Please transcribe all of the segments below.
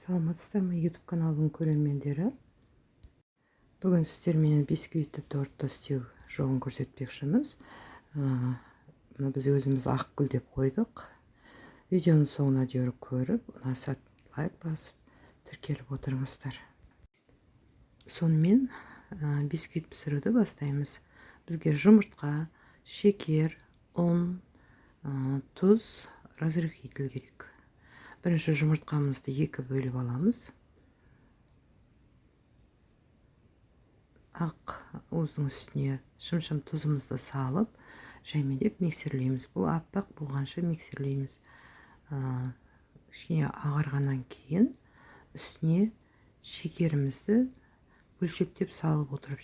Саламатсыздар ма YouTube каналының көрермендері? Бүгін сіздермен бисквитті тортты істеу жолын көрсетпекшіміз. Мұны біз өзіміз Ақгүл деп қойдық. Видеоның соңына дейін көріп, ұнаса лайк басып, тіркеліп отырыңыздар. Сонымен бисквит пісіруді бастаймыз. Бізге жұмыртқа, шекер, ұн, тұз, разрыхитель керек. Бірінші жұмыртқамызды екі бөліп аламыз. Ақ уыздың үстіне шым-шым тұзымызды салып, жаймелеп миксерлейміз. Бұл аппақ болғанша миксерлейміз. Кішкене ағарғаннан кейін үстіне шекерімізді бөлшектеп салып отырып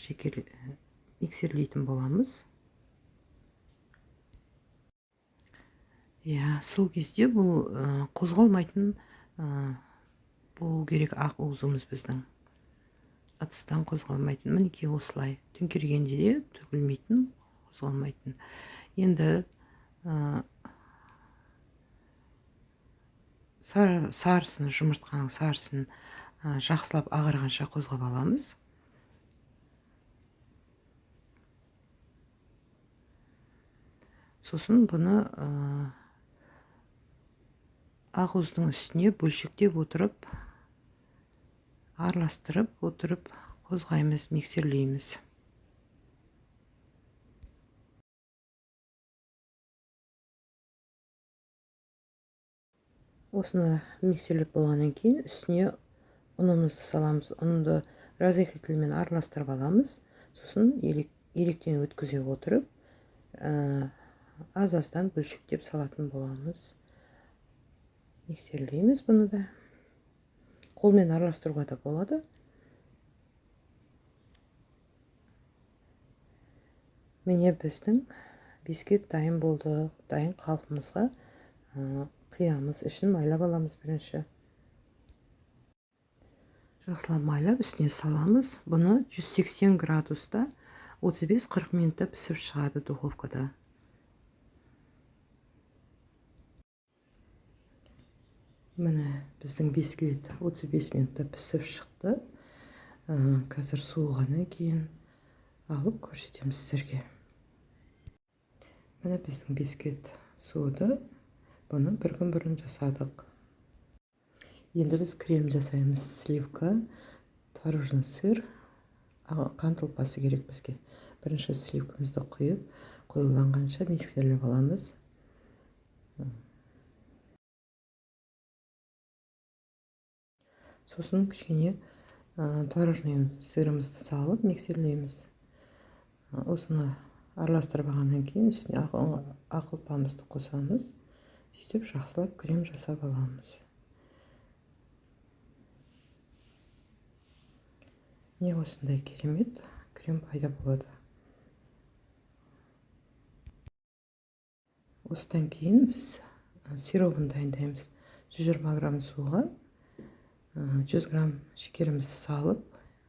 миксерлейтін боламыз. Сол кезде бұл қозғалмайтын болу керек. Ақ уызымыз біздің ыдыстан қозғалмайтын. Мінекей осылай төңкергенде де төгілмейтін, қозғалмайтын. Енді сарысын, жұмыртқаның сарысын жақсылап ағарғанша қозғап аламыз. Сосын бұны ақ уыздың үстіне бөлшектеп отырып, араластырып отырып қозғаймыз, миксерлейміз. Осыны миксерлеп болғаннан кейін үстіне ұнымызды саламыз. Ұнды разрыхительмен араластырып аламыз. Сосын електен өткізе отырып, аз-аздан бөлшектеп салатын боламыз. Миксерлейміз бұны да. Қолмен араластыруға да болады. Міне біздің бисквит дайын болды. Дайын қалпымызға қиямыз. Ішін майлап аламыз бірінші. Жақсылап майлап үстіне саламыз. Бұны 180 градуста 35-40 минутта пісіп шығады духовкада. Міне біздің бисквит 35 минутта пісіп шықты. Қазір суығаннан кейін алып көрсетеміз сіздерге. Міне біздің бисквит суыды. Бұны бір күн бұрын жасадық. Енді біз крем жасаймыз. Сливка, творожный сыр, қант ұлпасы керек бізге. Бірінші сливкамызды құйып, қоюланғанша миксерлеп аламыз. Сосын кішкене творожный сырымызды салып миксерлейміз. Осыны араластырып алғаннан кейін үстіне ақ ұлпамызды қосамыз. Сөйтіп жақсылап крем жасап аламыз. Не осындай керемет крем пайда болады. Осыдан кейін біз сиробын дайындаймыз. 120 грамм суға 100 грамм шекерімізді салып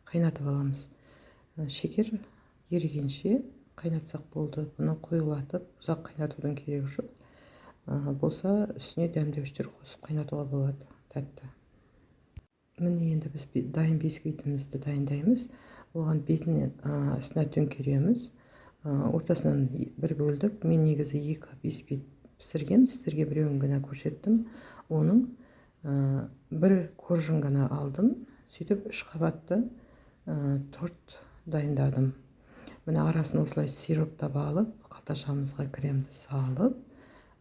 қайнатып аламыз. Шекер ерігенше қайнатсақ болды. Бұны қоюлатып, ұзақ қайнатудың керегі жоқ. Болса үстіне дәмдеуіштер қосып қайнатуға болады, тәтті. Міне енді біз дайын бисквитімізді дайындаймыз. Оған бетінен астына төңкереміз. Ортасынан бір бөлдік. Мен негізі 2 бисквит пісіргем, сіздерге біреуін ғана көрсеттім. Оның бір коржын ғана алдым. Сөйтіп 3 қабатты торт дайындадым. Міне арасын осылай сироптап алып, қалташамызға кремді салып,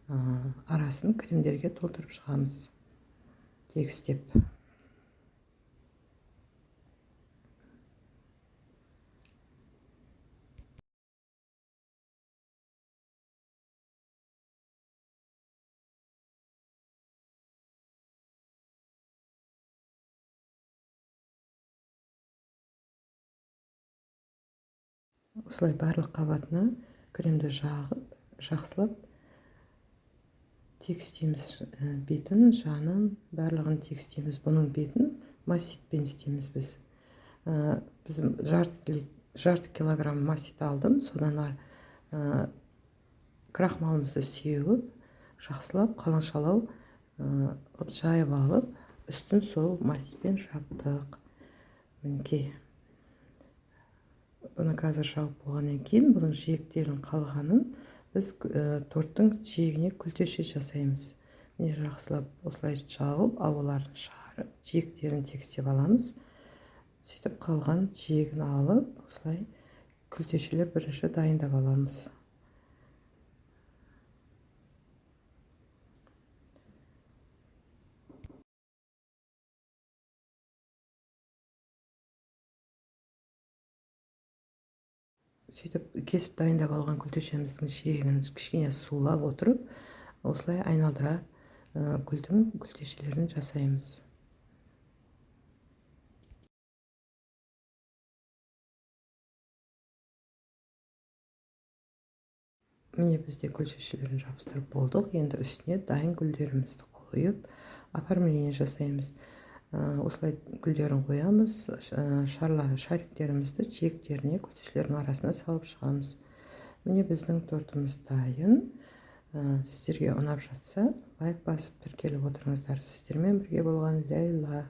арасын кремдерге толтырып шығамыз. Тегістеп. Осылай барлық қабатына кремді жағып, жақсылап тегістейміз. Бетін, жанын, барлығын тегістейміз. Бұның бетін маститпен істейміз біз. Біз жарты килограмм мастит алдым. Содан крахмалымызды сеуіп, жақсылап қалыңшалау жайып алып, үстін сол мастикпен жаптық. Мінекей. Бұны қазір жауып болғаннан кейін бұның жиектерін қалғанын біз торттың жиегіне күлтеше жасаймыз. Міне жақсылап осылай жауып, ауаларын шығарып, жиектерін тегістеп аламыз. Сөйтіп қалған жиегін алып, осылай күлтешелер бірінші дайындап аламыз. Сөйтіп кесіп дайындап алған күлтешеміздің жиегін кішкене сулап отырып, осылай айналдыра гүлдің күлтешелерін жасаймыз. Міне бізде күлтешелерін жабыстырып болдық. Енді үстіне дайын гүлдерімізді қойып, оформление жасаймыз. Осылай гүлдерін қоямыз, шариктерімізді жиектеріне күлтешелердің арасына салып шығамыз. Міне біздің тортымыз дайын. Сіздерге ұнап жатса, лайк басып тіркеліп отырыңыздар. Сіздермен бірге болған Лейла.